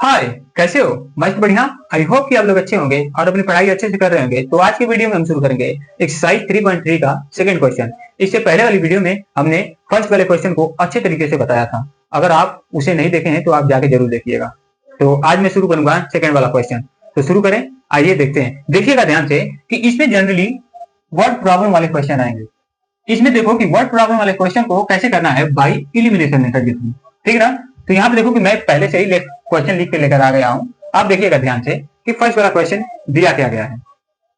हाय, कैसे हो? मस्त बढ़िया। आई होप कि आप लोग अच्छे होंगे और अपनी पढ़ाई अच्छे से कर रहे होंगे। तो आज की वीडियो में हम शुरू करेंगे एक्सरसाइज 3.3 का सेकंड क्वेश्चन। इससे पहले वाली वीडियो में हमने फर्स्ट वाले क्वेश्चन को अच्छे तरीके से बताया था। अगर आप उसे नहीं देखे हैं तो आप जाके जरूर देखिएगा। तो आज मैं शुरू करूंगा सेकंड वाला क्वेश्चन। तो शुरू करें, आइए देखते हैं। देखिएगा ध्यान से कि इसमें जनरली वर्ड प्रॉब्लम वाले क्वेश्चन आएंगे। इसमें देखो कि वर्ड प्रॉब्लम वाले क्वेश्चन को कैसे करना है, बाई इलिमिनेशन मेथड के थ्रू। ठीक ना? तो यहाँ पे देखो कि मैं पहले से ही क्वेश्चन लिख के लेकर आ गया हूं। आप देखिएगा ध्यान से कि फर्स्ट वाला क्वेश्चन दिया क्या गया है।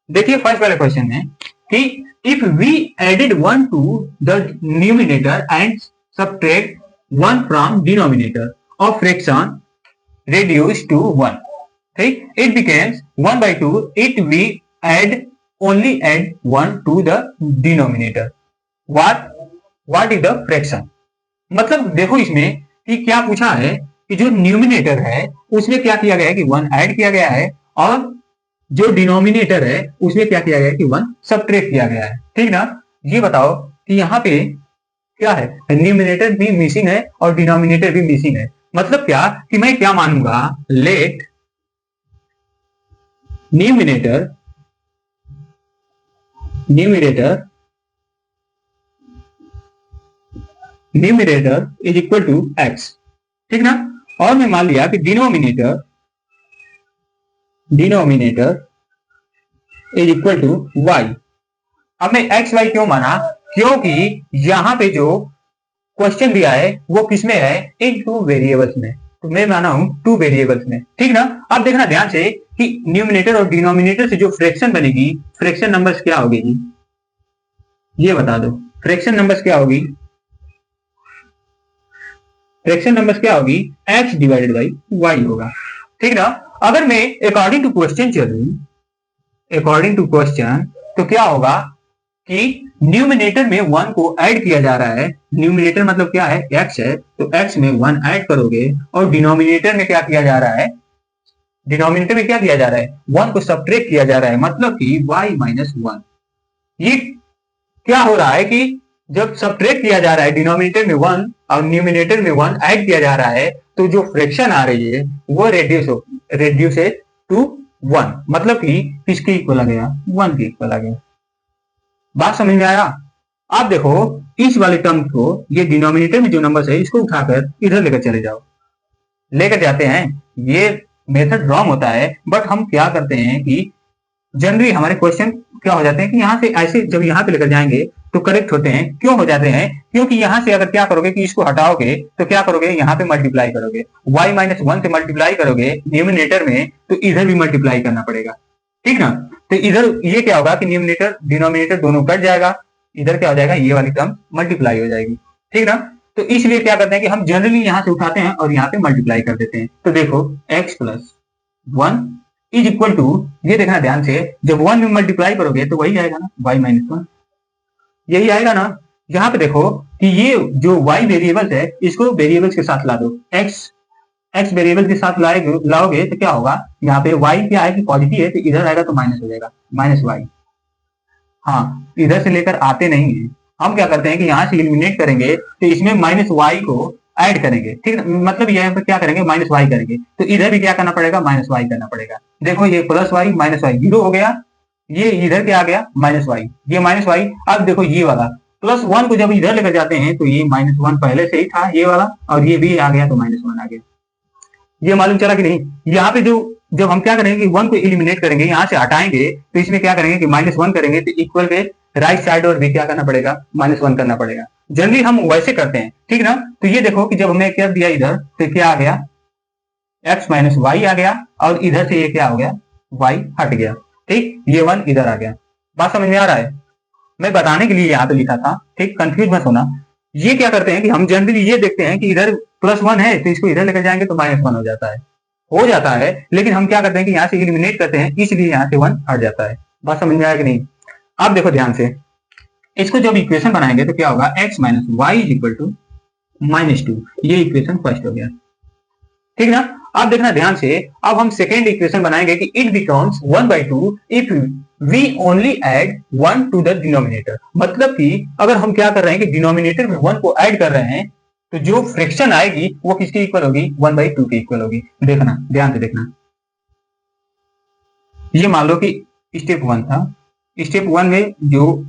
देखिए फर्स्ट वाले क्वेश्चन में कि if we added 1 to the numerator and subtract 1 from denominator of fraction reduced to 1, ठीक, it becomes 1/2 if we only add 1 to the denominator. What is the fraction? मतलब देखो इसमें कि क्या पूछा है कि जो न्यूमिनेटर है उसमें क्या किया गया है कि 1 ऐड किया गया है, और जो डिनोमिनेटर है उसमें क्या किया गया है कि 1 सबट्रैक्ट किया गया है। ठीक ना? ये बताओ कि यहाँ पे क्या है, न्यूमिनेटर भी मिसिंग है और डिनोमिनेटर भी मिसिंग है। मतलब क्या कि मैं क्या मानूंगा, let numerator is equal to x. ठीक ना? और मैं मान लिया कि denominator is equal to y. अब मैं एक्स वाई क्यों माना? क्योंकि यहां पे जो क्वेश्चन दिया है वो किसमें है, इन 2 वेरिएबल्स में। तो मैं माना हूं 2 वेरिएबल्स में। ठीक ना? अब देखना ध्यान से कि न्यूमिनेटर और डिनोमिनेटर से जो फ्रैक्शन बनेगी, फ्रैक्शन नंबर्स क्या होगी जी, ये बता दो। फ्रैक्शन नंबर्स क्या होगी? फ्रैक्शन नंबर्स क्या होगी? x डिवाइडेड बाई y होगा। ठीक ना? अगर मैं अकॉर्डिंग टू क्वेश्चन चलूं, तो क्या होगा कि न्यूमिनेटर में 1 को ऐड किया जा रहा है। न्यूमिनेटर मतलब क्या है, x है, तो x में 1 ऐड करोगे, और डिनोमिनेटर में क्या किया जा रहा है, 1 को सबट्रैक्ट किया जा रहा है, मतलब कि y माइनस 1। ये क्या हो रहा है कि जब सबट्रैक्ट किया जा रहा है, डिनोमिनेटर में 1 और न्यूमिनेटर में 1 ऐड किया जा रहा है, तो जो फ्रैक्शन आ रही है वो रेड्यूस टू 1, मतलब कि किसके इक्वल आ गया, 1 के इक्वल आ गया। बात समझ में आया? आप देखो इस वाले टर्म को, ये डिनोमिनेटर में जो नंबर है इसको उठाकर इधर लेकर चले जाओ। लेकर जाते हैं, ये मेथड रॉन्ग होता है, बट हम क्या करते हैं कि जनरली हमारे क्वेश्चन क्या हो जाते हैं कि यहाँ से ऐसे जब यहाँ पे लेकर जाएंगे तो करेक्ट होते हैं। क्यों हो जाते हैं? क्योंकि यहाँ से अगर क्या करोगे कि इसको हटाओगे तो क्या करोगे, यहाँ पे मल्टीप्लाई करोगे, y माइनस 1 से मल्टीप्लाई करोगे न्यूमिनेटर में, तो इधर भी मल्टीप्लाई करना पड़ेगा। ठीक ना? तो इधर ये क्या होगा कि न्यूमिनेटर डिनोमिनेटर दोनों कट जाएगा, इधर क्या हो जाएगा, ये वाली टर्म मल्टीप्लाई हो जाएगी। ठीक ना? तो इसलिए क्या करते हैं कि हम जनरली यहाँ से उठाते हैं और यहाँ पे मल्टीप्लाई कर देते हैं। तो देखो x plus 1 is equal to, ये देखना ध्यान से, जब 1 में मल्टीप्लाई करोगे तो वही आएगा ना, y माइनस 1, यही आएगा ना। यहाँ पे देखो कि ये जो y वेरिएबल्स है इसको वेरिएबल्स के साथ ला दो, x वेरिएबल के साथ लाओगे तो क्या होगा, यहाँ पे y क्या है कि पॉजिटिव है, तो इधर आएगा तो माइनस हो जाएगा, माइनस y। हाँ, इधर से लेकर आते नहीं है, हम क्या करते हैं कि यहाँ से एलिमिनेट करेंगे तो इसमें माइनस y को ऐड करेंगे। ठीक, मतलब यहाँ पर क्या करेंगे, माइनस y करेंगे, तो इधर भी क्या करना पड़ेगा, माइनस y करना पड़ेगा। देखो ये प्लस y माइनस y 0 हो गया, ये इधर क्या आ गया, माइनस y, ये माइनस y। अब देखो ये वाला प्लस 1 को जब इधर लेकर जाते हैं तो ये माइनस 1 पहले से ही था ये वाला, और ये भी आ गया तो माइनस 1 आ गया। ये मालूम चला कि नहीं? यहाँ पे जब हम क्या करेंगे कि 1 को एलिमिनेट करेंगे, यहाँ से हटाएंगे, तो इसमें क्या करेंगे कि माइनस 1 करेंगे, तो इक्वल के राइट साइड और भी क्या करना पड़ेगा, माइनस 1 करना पड़ेगा। जनरली हम वैसे करते हैं। ठीक ना? तो ये देखो कि जब हमने क्या दिया इधर, तो क्या आ गया, x माइनस वाई आ गया, और इधर से ये क्या हो गया, y हट गया। ठीक, ये 1 इधर आ गया। बात समझ में आ रहा है? मैं बताने के लिए यहाँ पे लिखा था, ठीक, कंफ्यूज मत होना। ये क्या करते हैं कि हम जनरली ये देखते हैं कि इधर प्लस 1 है तो इसको इधर लेकर जाएंगे तो माइनस 1 हो जाता है, लेकिन हम क्या करते हैं कि यहाँ से एलिमिनेट करते हैं, इसलिए यहाँ से 1 हट जाता है। बात समझ में आया कि नहीं? आप देखो ध्यान से, इसको जब इक्वेशन बनाएंगे तो क्या होगा, x minus y is equal to minus 2, ये इक्वेशन फर्स्ट हो गया। ठीक ना? अब देखना ध्यान से, अब हम सेकेंड इक्वेशन बनाएंगे कि it becomes 1/2 if we only add 1 to the denominator. मतलब कि अगर हम क्या कर रहे हैं कि डिनोमिनेटर में 1 को ऐड कर रहे हैं, तो जो फ्रैक्शन आएगी वो किसकी इक्वल होगी, 1/2 की इक्वल होगी। देखना, ध्यान से देखना, ये मान लो कि स्टेप 1 था, स्टेप 1 में जो,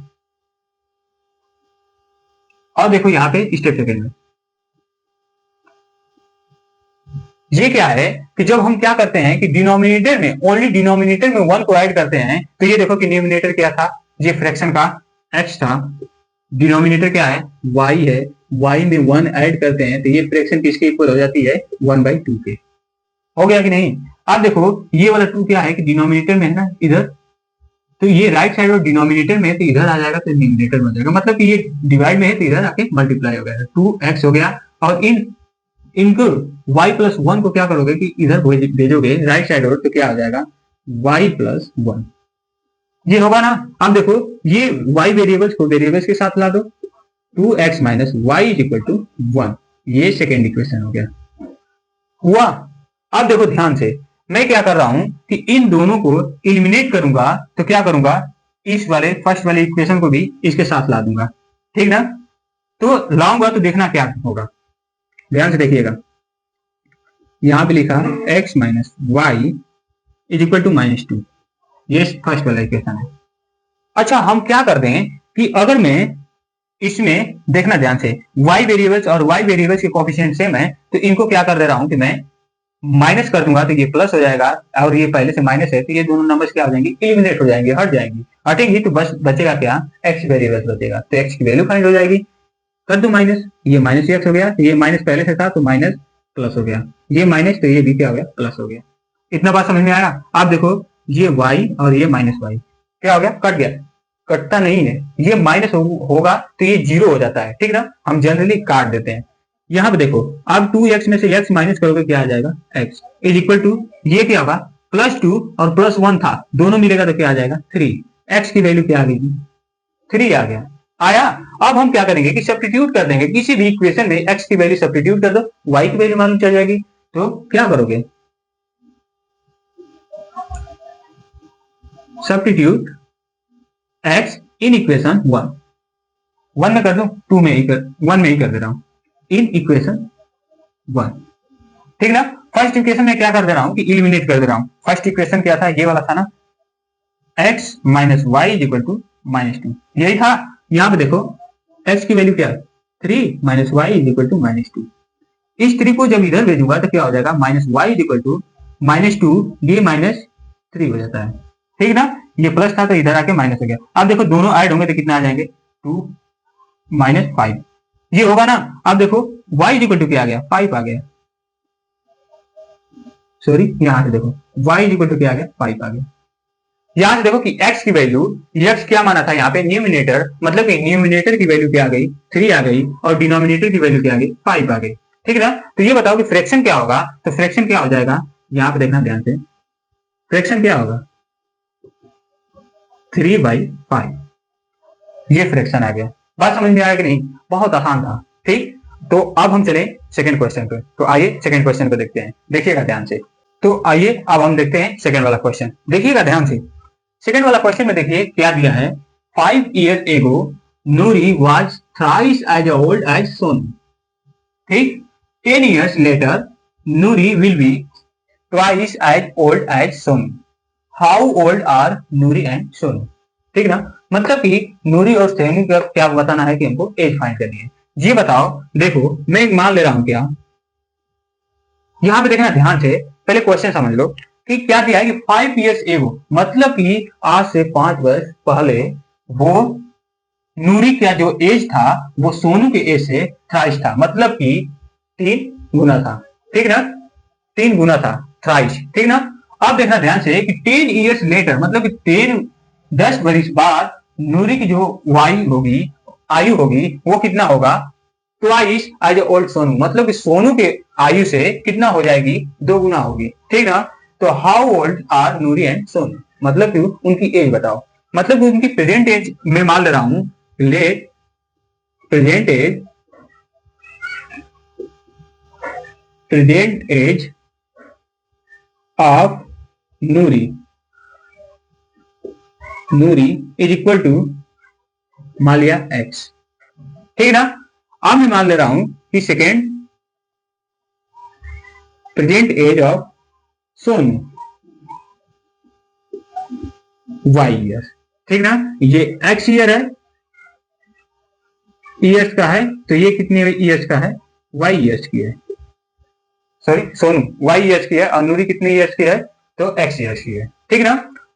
और देखो यहाँ पे स्टेप सेकंड में ये क्या है कि जब हम क्या करते हैं कि डिनोमिनेटर में, ओनली डिनोमिनेटर में 1 को ऐड करते हैं, तो ये देखो कि न्यूमिनेटर क्या था, ये फ्रैक्शन का x था, डिनोमिनेटर क्या है, y है, y में 1 ऐड करते हैं तो ये फ्रैक्शन किसके इक्वल हो जाती है, 1/2 के। हो गया कि नहीं। अब देखो ये वाला 2 क्या है कि डिनोमिनेटर में है ना इधर, तो ये राइट साइड और डिनोमिनेटर में है तो इधर आ जाएगा तो न्यूमिनेटर बन जाएगा, मतलब कि ये डिवाइड में है तो इधर आके मल्टीप्लाई हो गया, 2x हो गया। और इनको y+1 को क्या करोगे कि इधर भेजोगे राइट साइड और, तो क्या हो जाएगा y+1, ये होगा ना। अब देखो ये y वेरिएबल्स को वेरिएबल्स के साथ ला दो, 2x - y = 1, ये सेकेंड इक्वेशन हो गया हुआ। अब देखो ध्यान से, मैं क्या कर रहा हूं कि इन दोनों को एलिमिनेट करूंगा, तो क्या करूंगा, इस वाले फर्स्ट वाले इक्वेशन को भी इसके साथ ला दूंगा, ठीक ना। तो लाऊंगा तो देखना क्या होगा, ध्यान से देखिएगा, यहां पे लिखा x - y = -2, ये फर्स्ट वाला इक्वेशन है। अच्छा हम क्या कर दें कि अगर मैं इसमें, देखना ध्यान से, y वेरिएबल्स और y वेरिएबल्स के कोएफिशिएंट सेम है, तो इनको क्या कर दे रहा हूं कि मैं माइनस कर दूंगा तो ये प्लस हो जाएगा, और ये पहले से माइनस है तो ये दोनों नंबर्स क्या हो जाएंगे, एलिमिनेट हो जाएंगे, हट जाएंगी, हटेंगी तो बस बचेगा क्या, x वेरिएबल्स बचेगा, तो x की वैल्यू फाइंड हो जाएगी, कर दो माइनस, ये -x हो गया, ये माइनस पहले से था तो माइनस प्लस हो गया, ये माइनस तो ये भी क्या हो गया, प्लस हो गया। इतना बात समझ में आया। आप देखो ये y और ये -y क्या हो गया, कट गया, कटता नहीं है, ये माइनस होगा तो ये 0 हो जाता है, ठीक ना, हम जनरली काट देते हैं। यहाँ पे देखो अब 2x में से x माइनस करोगे क्या आ जाएगा, x = ये क्या होगा, +2 और +1 था, दोनों मिलेगा तो क्या आ जाएगा, 3, x की वैल्यू क्या आ गई, 3 आ गया, आया। अब हम क्या करेंगे कि सब्स्टिट्यूट कर देंगे, किसी भी इक्वेशन में x की वैल्यू सब्स्टिट्यूट कर दो, y की वैल्यू मालूम चल जाएगी, तो क्या करोगे, सब्स्टिट्यूट x इन इक्वेशन 1 में कर दो, 2 में ही कर, 1 में ही कर दे रहा हूं, इन इक्वेशन 1, ठीक ना। फर्स्ट इक्वेशन में क्या कर दे रहा हूं कि एलिमिनेट कर दे रहा हूं, फर्स्ट इक्वेशन क्या था, ये वाला था ना, x - y = -2, यही था। यहां पे देखो x की वैल्यू क्या है, 3 - y = -2, इस 3 को जब इधर भेजूंगा तो क्या हो जाएगा, -y = -2, ये -3 हो जाता है, ठीक ना, ये प्लस था तो इधर आके माइनस हो गया। अब देखो दोनों ऐड होंगे तो कितना आ जाएंगे, 2 - 5, ये होगा ना। अब देखो y = क्या आ गया, 5 आ गया, सॉरी यहां से देखो y = क्या आ गया, 5 आ गया। यहां से देखो कि x की वैल्यू, x क्या माना था यहाँ पे, न्यूमिनेटर, मतलब कि न्यूमिनेटर की वैल्यू क्या आ गई, 3 आ गई, और डिनोमिनेटर की वैल्यू क्या आ गई, 5 आ गई, ठीक है ना। तो ये बताओ कि फ्रैक्शन क्या होगा, तो फ्रैक्शन क्या हो जाएगा, यहाँ पे देखना ध्यान से, फ्रैक्शन क्या होगा, 3/5, ये फ्रैक्शन आ गया। बात समझ में आया कि नहीं, बहुत आसान था, ठीक। तो अब हम चले सेकंड क्वेश्चन पे, तो आइए सेकंड क्वेश्चन को देखते हैं, देखिएगा ध्यान से। तो आइए अब हम देखते हैं सेकंड वाला क्वेश्चन, देखिएगा ध्यान से। सेकंड वाला क्वेश्चन में देखिए क्या दिया है, 5 years ago Nuri was thrice as old as Sonu, ठीक। 10 years later Nuri will be twice as old as Sonu. How old are Nuri and Sonu, ठीक ना। मतलब कि नूरी और सोनू का क्या बताना है कि हमको एज फाइंड करनी है। ये बताओ, देखो मैं एक मान ले रहा हूं क्या, यहां पे देखना ध्यान से, पहले क्वेश्चन समझ लो कि क्या दिया है कि 5 years ago, मतलब कि आज से 5 वर्ष पहले वो नूरी का जो एज था वो सोनू के एज से थ्राइस था, मतलब कि 3 गुना था, ठीक ना, 3 गुना था, थ्राइस, ठीक ना। अब देखना ध्यान से कि 10 years later, मतलब कि 10 वर्ष बाद नूरी की जो आयु होगी वो कितना होगा, ट्वाइस एज ओल्ड सोनू, मतलब कि सोनू के आयु से कितना हो जाएगी, 2 गुना होगी, ठीक ना। तो how old are Noori and Sonu, मतलब कि उनकी एज बताओ, मतलब कि उनकी प्रेजेंट एज मैं मान ले रहा हूं, let present age of Noori is equal to मान लिया x, ठीक है ना। अब मैं मान ले रहा हूं कि second present age of Sonu y years, ठीक ना। ये एक्स ईयर है, ईयर्स का है, तो ये कितने ईयर्स का है, वाई ईयर्स की है, सॉरी सोनू वाई ईयर्स की है और नूरी कितने ईयर्स की है, तो एक्स ईयर्स की है, ठीक ना।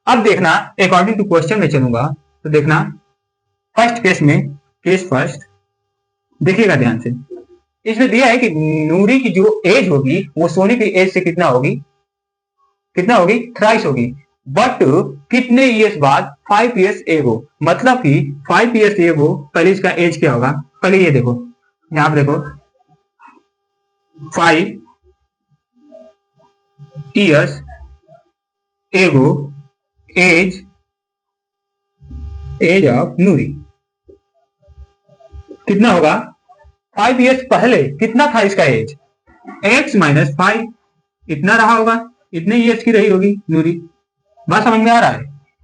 अब देखना अकॉर्डिंग टू क्वेश्चन में चलूंगा, तो देखना फर्स्ट केस में, केस फर्स्ट देखिएगा ध्यान से, इसमें दिया है कि नूरी की जो एज होगी वो सोनी की एज से कितना होगी, कितना होगी, थ्राइस होगी, बट कितने ईयर्स बाद, 5 ईयर्स एगो, मतलब कि 5 ईयर्स एगो पहले इसका एज क्या होगा, पहले ये देखो, यहां पर देखो 5 years ago as, as of नूरी कितना होगा, 5 ईयर्स पहले कितना था इसका एज, x माइनस 5, इतना रहा होगा, इतने ईयर्स की रही होगी नूरी। बात समझ में आ रहा है,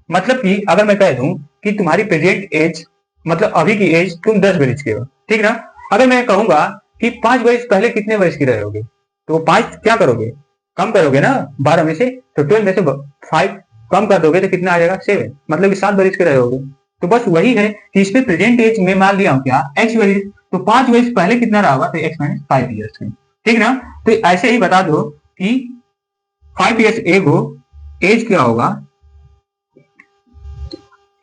मतलब कि अगर मैं कह दूं कि तुम्हारी प्रेजेंट एज, मतलब अभी की एज तुम 10 वर्ष के हो, ठीक ना। अगर मैं कहूंगा कि 5 वर्ष पहले कितने वर्ष की रहे होगे, तो 5 क्या करोगे, कम करोगे ना 12 में से, तो 12 में से 5 कम कर दोगे तो कितना आ जाएगा, 7, मतलब कि 7 वर्ष के रहे होगे। तो बस वही है कि इस पे प्रेजेंट एज में मान लिया हूं क्या, एक्स वर्ष, तो 5 वर्ष पहले कितना रहा होगा, तो एक्स माइनस 5 ईयर्स, ठीक ना। तो ऐसे ही बता दो कि 5 ईयर्स एगो एज क्या होगा,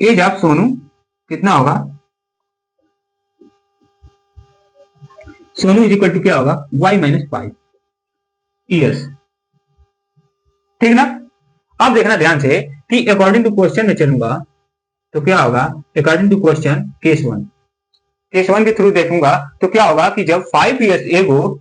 एज ऑफ सोनू कितना होगा, सोनू इज इक्वल टू क्या होगा, y माइनस 5 ईयर्स, ठीक ना। अब देखना ध्यान से कि अकॉर्डिंग टू क्वेश्चन में चलूंगा तो क्या होगा, according to question case 1, case 1 के थ्रू देखूंगा तो क्या होगा कि जब 5 ईयर्स एगो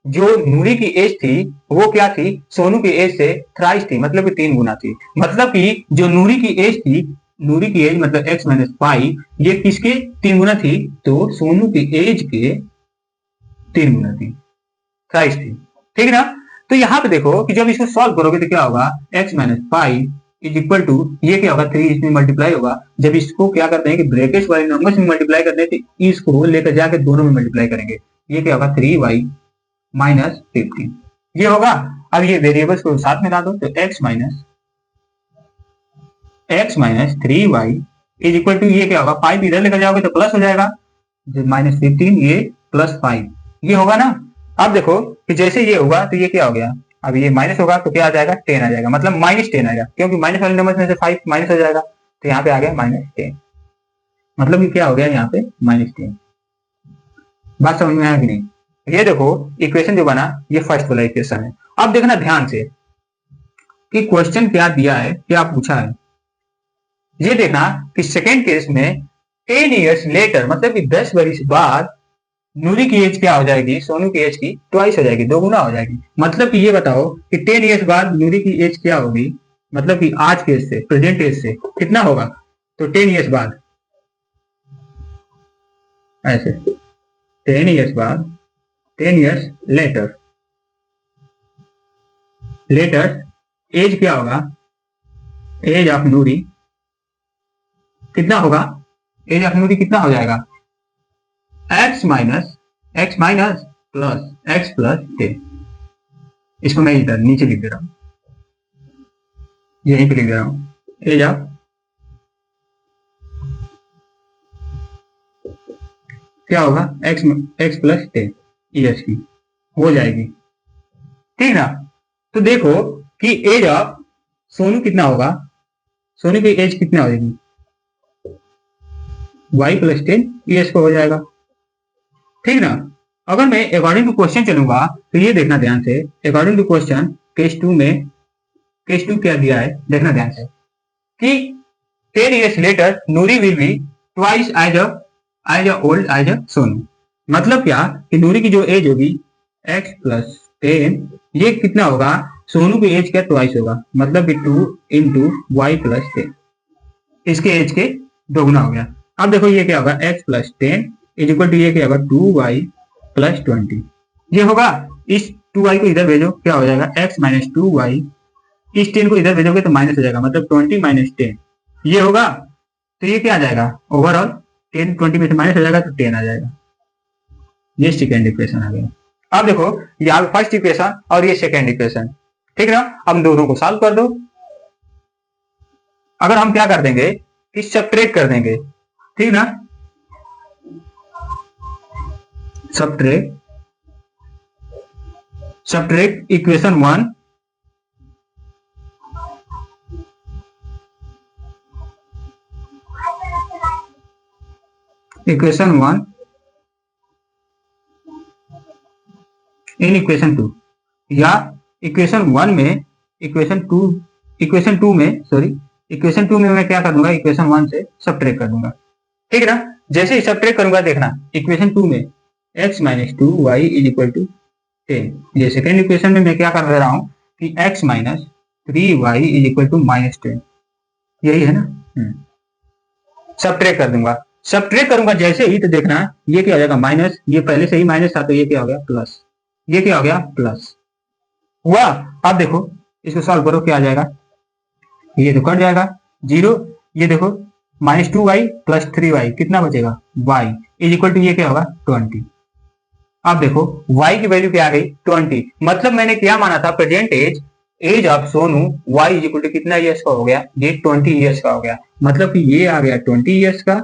जो नूरी की एज थी वो क्या थी, सोनू की एज से थ्राइस थी, मतलब कि 3 गुना थी, मतलब कि जो नूरी की एज थी, नूरी की एज मतलब x माइनस 5, ये किसके 3 गुना थी, तो सोनू की एज के 3 गुना थी, थ्राइस थी, ठीक ना। तो यहाँ पे देखो कि जब इसको सॉल्व करोगे तो क्या होगा, x minus 5 is equal to, ये क्या होगा 3 इसमें मल्टीप्लाई होगा, जब इसको क्या करते हैं कि ब्रैकेट वाले नंबर्स में मल्टीप्लाई करते हैं तो इसको लेकर जाकर दोनों में मल्टीप्लाई करेंगे, ये क्या होगा 3y माइनस 15, ये होगा। अब ये वेरिएबल्स को साथ में ला दो, तो x minus 3y is equal to, ये क्या होगा 5 इधर लेकर जाओगे तो प्लस हो जाएगा, माइनस 15 ये प्लस 5, ये होगा ना। अब देखो कि जैसे ये होगा तो ये क्या हो गया, अब ये माइनस होगा तो क्या आ जाएगा, 10 आ जाएगा, मतलब माइनस 10 आएगा, क्योंकि माइनस वाले नंबर में से 5 माइनस हो जाएगा, तो यहाँ पे आ गया माइनस 10, मतलब ये क्या हो गया यहाँ पे माइनस 10। बात समझ में आया कि नहीं, ये देखो इक्वेशन जो बना ये फर्स्ट वाला इक्वेशन है। अब देखना ध्यान से कि क्वेश्चन क्या दिया है, क्या पूछा है, ये देखना कि सेकेंड केस में 10 ईयर्स लेटर, मतलब कि 10 वर्ष बाद नूरी की एज क्या हो जाएगी, सोनू की एज की ट्वाइस हो जाएगी, 2 गुना हो जाएगी, मतलब कि ये बताओ कि 10 ईयर्स बाद नूरी की एज क्या होगी, मतलब कि आज के एज से, प्रेजेंट एज से कितना होगा, तो 10 ईयर्स बाद, ऐसे 10 ईयर्स बाद, 10 ईयर्स लेटर, लेटर एज क्या होगा, एज ऑफ नूरी कितना होगा, एज ऑफ नूरी कितना हो जाएगा, x minus plus x plus 10, इसको मैं इधर नीचे लिख दे रहा हूं, यहीं पे लिख दे रहा हूं, एज ऑफ क्या होगा, x प्लस 10 ईयर्स की हो जाएगी, ठीक ना। तो देखो कि एज ऑफ सोनू कितना होगा, सोनू की एज कितना हो जाएगी, y प्लस 10 ईयर्स को हो जाएगा, ठीक ना। अगर मैं अकॉर्डिंग टू क्वेश्चन चलूंगा तो ये देखना ध्यान से, अकॉर्डिंग टू क्वेश्चन केस 2 में, केस 2 क्या दिया है देखना ध्यान से कि 10 years later Noori will be twice as old as Sonu, मतलब क्या कि नूरी की जो एज होगी x प्लस 10, ये कितना होगा, सोनू की एज क्या ट्वाइस होगा, मतलब कि 2 इंटू वाई प्लस 10, इसके एज के 2 गुना हो गया। अब देखो ये क्या होगा, x plus 10 is equal to, ये क्या होगा 2y प्लस 20, ये होगा, इस 2y को इधर भेजो क्या हो जाएगा, x माइनस 2y, इस 10 को इधर भेजोगे तो माइनस हो जाएगा, मतलब 20 माइनस 10, ये होगा, तो ये क्या आ जाएगा ओवरऑल 10 20 में से माइनस हो जाएगा तो 10 आ जाएगा, ये सेकेंड इक्वेशन आ गया। अब देखो यहाँ पे फर्स्ट इक्वेशन और ये सेकेंड इक्वेशन, ठीक ना। अब दोनों को सॉल्व कर दो। अगर हम क्या कर देंगे कि सब्ट्रैक्ट कर देंगे, ठीक ना। सब्ट्रैक्ट इक्वेशन 1 इन इक्वेशन 2, या इक्वेशन 1 में इक्वेशन 2 में मैं क्या कर दूंगा, इक्वेशन 1 से सब्ट्रैक्ट कर दूंगा, ठीक है ना। जैसे ही सब्ट्रैक्ट करूंगा देखना, इक्वेशन 2 में x - 2y = 10, ये सेकेंड इक्वेशन में मैं क्या कर रहा हूं कि x - 3y = -10, यही है ना। सब्ट्रैक्ट कर दूंगा, सब्ट्रैक्ट करूंगा जैसे ही, तो देखना ये क्या हो जाएगा माइनस, ये पहले से ही माइनस था तो ये क्या हो गया प्लस, ये क्या हो गया प्लस हुआ। अब देखो इसको सॉल्व करो, क्या आ जाएगा, ये तो कट जाएगा 0, ये देखो -2y + 3y कितना बचेगा y = ये क्या होगा 20। अब देखो y की वैल्यू क्या आ गई 20, मतलब मैंने क्या माना था present age of Sonu y = कितना ईयर्स का हो गया, ये 20 ईयर्स का हो गया, मतलब कि ये आ गया 20 ईयर्स का,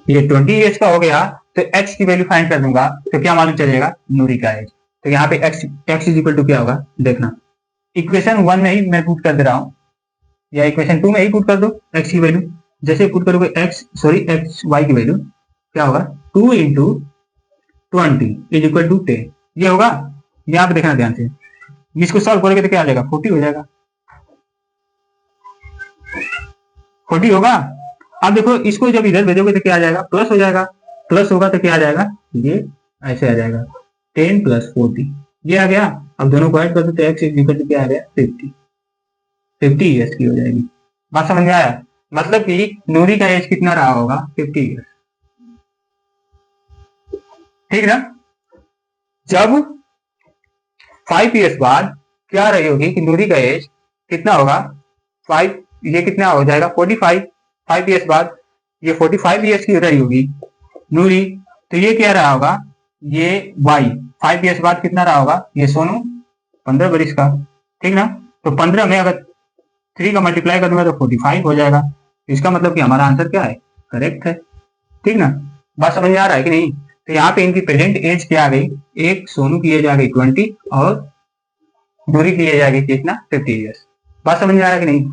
ये 20 ईयर्स का हो गया। तो x की वैल्यू फाइंड कर दूंगा तो क्या मालूम चलेगा, नूरी का एज। तो यहाँ पे x = क्या होगा देखना, इक्वेशन 1 में ही मैं पुट कर दे रहा हूँ, या इक्वेशन 2 में ही पुट कर दो x की वैल्यू। जैसे पुट करोगे y की वैल्यू क्या होगा 2 × 20 = 10, ये होगा। यहाँ पे देखना ध्यान से, इसको सॉल्व करोगे तो क्या आ जाएगा 40 हो जाएगा, 40 होगा। अब देखो इसको जब इधर भेजोगे तो क्या आ जाएगा प्लस हो जाएगा, प्लस होगा तो क्या आ जाएगा, ये ऐसे आ जाएगा 10 + 40, ये आ गया। अब दोनों को ऐड कर दो तो x = क्या आ गया 50 ईयर्स की हो जाएगी। बात समझ में आया, मतलब कि नूरी का एज कितना रहा होगा 50 ईयर्स, ठीक ना। जब 5 ईयर्स बाद क्या रही होगी कि नूरी का एज कितना होगा 5, ये कितना हो जाएगा 45, 5 ईयर्स बाद ये 45 ईयर्स की रही होगी नूरी, तो ये क्या रहा होगा, ये y 5 ईयर्स बाद कितना रहा होगा, ये सोनू 15 बरिस का, ठीक ना। तो 15 में अगर 3 का मल्टीप्लाई कर दूंगा तो 45 हो जाएगा। इसका मतलब कि हमारा आंसर क्या है, करेक्ट है, ठीक ना। बात समझ में आ रहा है कि नहीं। तो यहाँ पे इनकी प्रेजेंट एज क्या आ गई, एक सोनू की एज आ गई 20 और नूरी की एज आ गई कितना 50 ईयर्स। बात समझ में आया कि नहीं,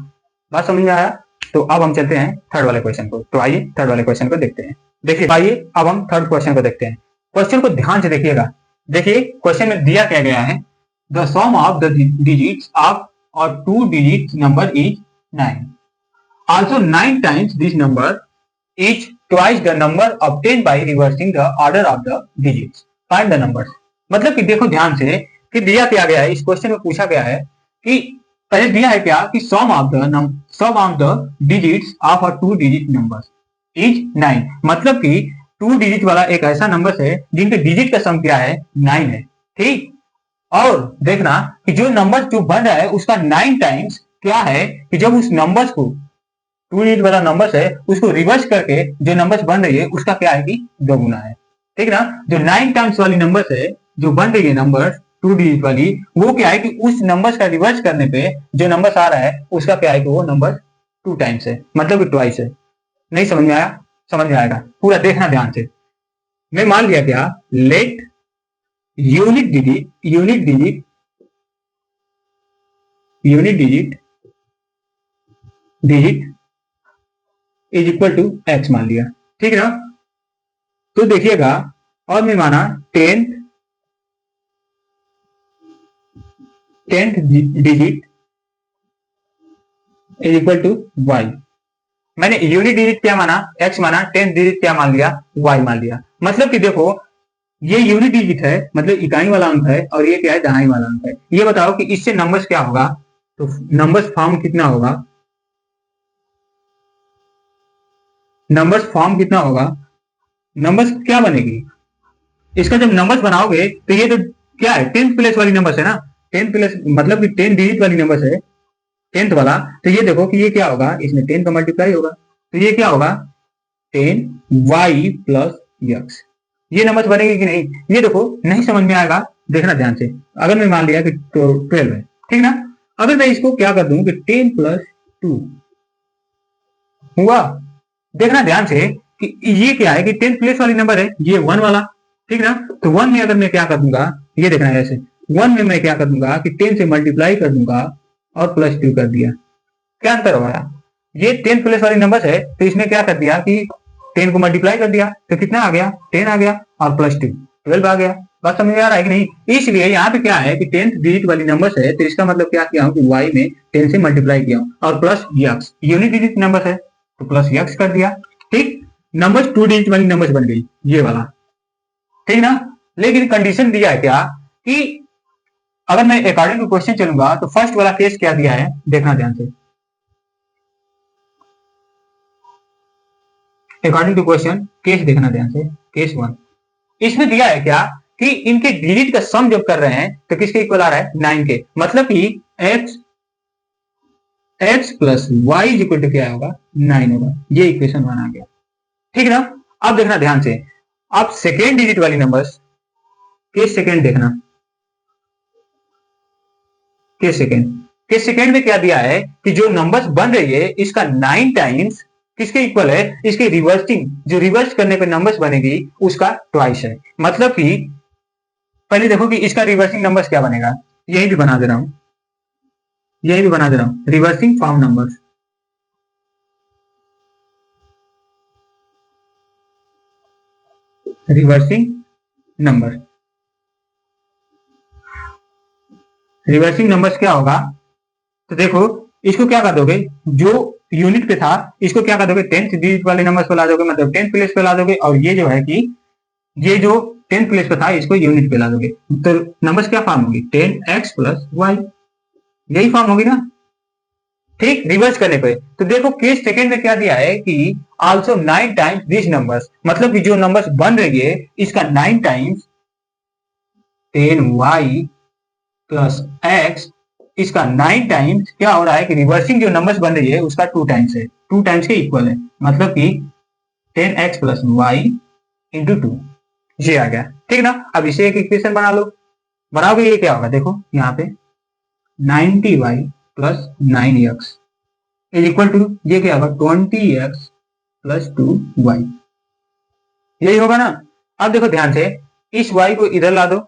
बात समझ में आया। तो अब हम चलते हैं थर्ड वाले क्वेश्चन को। तो आइए थर्ड वाले क्वेश्चन को देखते हैं। देखिए आइए अब हम थर्ड क्वेश्चन को देखते हैं। क्वेश्चन को ध्यान से देखिएगा। देखिए क्वेश्चन में दिया क्या गया है, the sum of the digits of और 2 digit number is 9, also 9 times this number is twice the number obtained by reversing the order of the digits, find the numbers। मतलब कि देखो ध्यान से कि दिया क्या गया है, इस क्वेश्चन में पूछा गया है कि पहले दिया है क्या कि sum of the digits of a 2 digit number is 9, मतलब कि 2 डिजिट वाला एक ऐसा नंबर है जिनके डिजिट का सम क्या है 9 है, ठीक। और देखना कि जो नंबर जो बन रहा है उसका 9 टाइम्स क्या है कि जब उस नंबर्स को 2 डिजिट वाला नंबर है उसको रिवर्स करके जो नंबर्स बन रही है उसका क्या है कि 2 गुना है, ठीक ना। जो 9 टाइम्स वाली नंबर है जो बन रही है नंबर 2 डिजिट वाली, वो क्या है कि उस नंबर्स का रिवर्स करने पे जो नंबर्स आ रहा है उसका क्या है कि वो नंबर 2 टाइम्स है, मतलब कि ट्वाइस है। नहीं समझ में आया, समझ में आएगा, पूरा देखना ध्यान से। मैं मान लिया क्या, let unit digit is equal to x मान लिया, ठीक है ना। तो देखिएगा और मैं माना 10th digit is equal to y। मैंने यूनिट डिजिट क्या माना x माना, 10th डिजिट क्या मान लिया y मान लिया। मतलब कि देखो ये यूनिट डिजिट है, मतलब इकाई वाला अंक है, और ये क्या है दहाई वाला अंक है। ये बताओ कि इससे नंबर्स क्या होगा, तो नंबर्स फॉर्म कितना होगा, नंबर्स फॉर्म कितना होगा, नंबर्स क्या बनेगी इसका जब नंबर्स बनाओगे तो ये तो क्या है 10th प्लेस वाली नंबर्स है ना, 10th प्लेस मतलब कि 10 डिजिट वाली नंबर्स है 10th वाला। तो ये देखो कि ये क्या होगा, इसमें 10 का मल्टीप्लाई होगा, तो ये क्या होगा 10y + यक्स। ये नंबर बनेगी कि नहीं, ये देखो नहीं समझ में आएगा, देखना ध्यान से। अगर मैं मान लिया कि 12 है, ठीक ना, अगर मैं इसको क्या कर दूं कि 10 प्लस 2 हुआ, देखना ध्यान से कि ये क्या है कि 10 प्लेस वाली नंबर है, ये 1 वाला, ठीक ना। तो 1 में अगर मैं क्या कर दूंगा, ये देखना है ऐसे, 1 में मैं क्या कर दूंगा कि 10 से मल्टीप्लाई कर दूंगा और प्लस 2 कर दिया। क्या अंतर हो गया, ये 10 प्लेस वाली नंबर है तो इसमें क्या कर दिया कि 10 को मल्टीप्लाई कर दिया तो कितना आ गया, 10 आ गया, और प्लस 2 12 आ गया। बात समझ में आ रहा है कि नहीं। इसलिए यहाँ पे क्या है कि 10th डिजिट वाली नंबर है, तो इसका मतलब क्या किया हूँ कि y में 10 से मल्टीप्लाई किया हूँ और plus x, unit digit number है तो प्लस यक्स कर दिया, ठीक। नंबर 2 डिजिट वाली नंबर बन गई ये वाला, ठीक ना। लेकिन कंडीशन दिया है क्या कि अगर मैं अकॉर्डिंग टू क्वेश्चन चलूंगा तो फर्स्ट वाला केस क्या दिया है, देखना ध्यान से। अकॉर्डिंग टू क्वेश्चन केस देखना ध्यान से, केस 1 इसमें दिया है क्या कि इनके डिजिट का सम जब कर रहे हैं तो किसके इक्वल आ रहा है, 9 के, मतलब कि x plus y is equal to क्या होगा, 9 होगा। ये इक्वेशन 1 आ गया, ठीक ना। अब देखना ध्यान से, अब सेकेंड डिजिट वाली नंबर्स, केस सेकेंड देखना, केस सेकेंड में क्या दिया है कि जो नंबर्स बन रही है इसका 9 टाइम्स किसके इक्वल है, इसके रिवर्सिंग, जो रिवर्स करने पे नंबर्स बनेगी उसका ट्वाइस है। मतलब कि पहले देखो कि इसका रिवर्सिंग नंबर्स क्या बनेगा, यही भी बना दे रहा हूं, यही भी बना दे रहा हूं, reversing form numbers, reversing number, reversing numbers क्या होगा, तो देखो इसको क्या कर दोगे, जो यूनिट पे था इसको क्या कर दोगे, 10th डिजिट वाले नंबर्स पे ला दोगे, मतलब 10th प्लेस पे ला दोगे, और ये जो है कि ये जो 10th प्लेस पे था इसको यूनिट पे ला दोगे, तो नंबर्स क्या फॉर्म होगी, 10x प्लस वाई, यही फॉर्म होगी ना, ठीक। रिवर्स करने पे तो देखो केस सेकंड में क्या दिया है कि आल्सो 9 टाइम्स दिस नंबर्स, मतलब कि जो नंबर्स बन रही है इसका 9 टाइम्स 10y प्लस x, इसका 9 टाइम्स क्या हो रहा है कि रिवर्सिंग जो नंबर्स बन रही है उसका 2 टाइम्स है, 2 टाइम्स के इक्वल है, मतलब कि 10x प्लस वाई इंटू 2, ये आ गया, ठीक ना। अब इसे एक इक्वेशन बना लो, बनाओगे ये क्या होगा, देखो यहाँ पे 90y plus 9x is equal to ये क्या होगा, 20x प्लस 2y, यही होगा ना। अब देखो ध्यान से, इस y को इधर ला दो,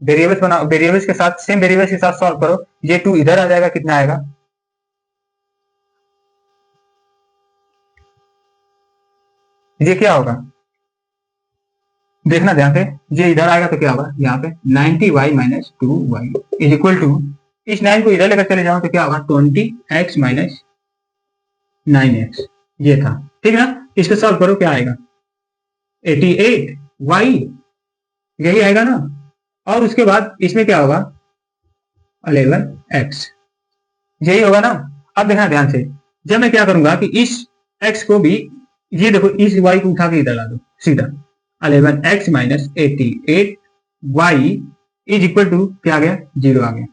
वेरिएबल्स बनाओ, वेरिएबल्स के साथ, सेम वेरिएबल्स के साथ सॉल्व करो, ये 2 इधर आ जाएगा, कितना आएगा, ये क्या होगा, देखना ध्यान से, ये इधर आएगा तो क्या होगा, यहाँ पे 90y minus 2y is equal to, इस 9 को इधर लेकर चले जाओ तो क्या होगा, 20x माइनस 9x, ये था, ठीक ना। इसको सॉल्व करो, क्या आएगा, 88y, यही आएगा ना। और उसके बाद इसमें क्या होगा, 11x, यही होगा ना। अब देखना ध्यान से, जब मैं क्या करूंगा कि इस x को भी, ये देखो इस y को उठा के इधर ला दो सीधा, 11x minus 88y is equal to क्या आ गया, 0 आ गया,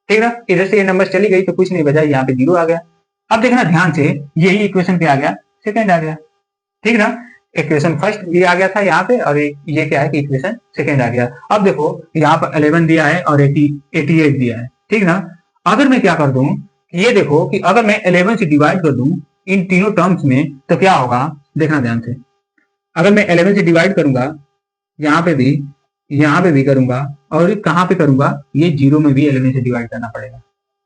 ठीक ना। इधर से ये नंबर चली गई तो कुछ नहीं बचा, यहाँ पे 0 आ गया। अब देखना ध्यान से, यही इक्वेशन क्या आ गया, सेकंड आ गया, ठीक ना। इक्वेशन फर्स्ट ये आ गया था यहाँ पे, और ये क्या है कि इक्वेशन सेकंड आ गया। अब देखो यहाँ पर 11 दिया है और 88 दिया है, ठीक ना। अगर मैं क्या कर दूं, ये देखो कि अगर मैं 11 से डिवाइड कर दूं इन तीनों टर्म्स में तो क्या होगा, देखना ध्यान से, अगर मैं 11 से डिवाइड करूंगा, यहाँ पे भी, यहाँ पे भी करूंगा, और कहाँ पे करूंगा, ये 0 में भी 11 से डिवाइड करना पड़ेगा,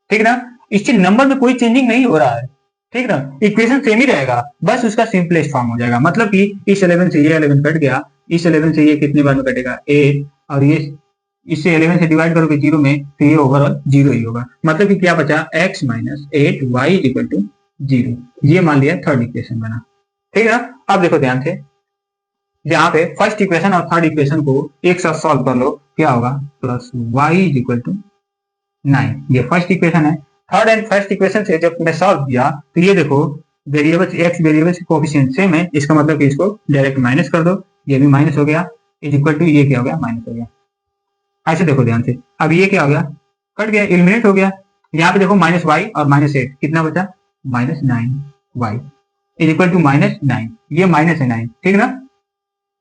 ठीक ना। इससे नंबर में कोई चेंजिंग नहीं हो रहा है, ठीक ना, इक्वेशन सेम ही रहेगा, बस उसका सिंपलेस्ट फॉर्म हो जाएगा। मतलब कि इस 11 से ये 11 कट गया, इस 11 से ये कितने बार में कटेगा, 8, और ये इससे 11 से डिवाइड करोगे 0 में तो ये ओवरऑल 0 ही होगा। मतलब कि क्या बचा, x minus 8y equal to 0, ये मान लिया थर्ड इक्वेशन बना, ठीक है ना। अब देखो ध्यान से, यहाँ पे फर्स्ट इक्वेशन और थर्ड इक्वेशन को एक साथ सॉल्व कर लो, क्या होगा, plus y is equal to 9, ये फर्स्ट इक्वेशन है। थर्ड एंड फर्स्ट इक्वेशन से जब मैं सॉल्व किया तो ये देखो वेरिएबल्स, एक्स वेरिएबल्स के कोएफिशिएंट सेम है, इसका मतलब कि इसको डायरेक्ट माइनस कर दो, ये भी माइनस हो गया, इज इक्वल टू ये क्या हो गया, माइनस हो गया। ऐसे देखो ध्यान से, अब ये क्या हो गया, कट गया, एलिमिनेट हो गया। यहाँ पे देखो माइनस वाई और माइनस 8 कितना बचा, minus 9y is equal to minus 9, ये माइनस है 9, ठीक ना।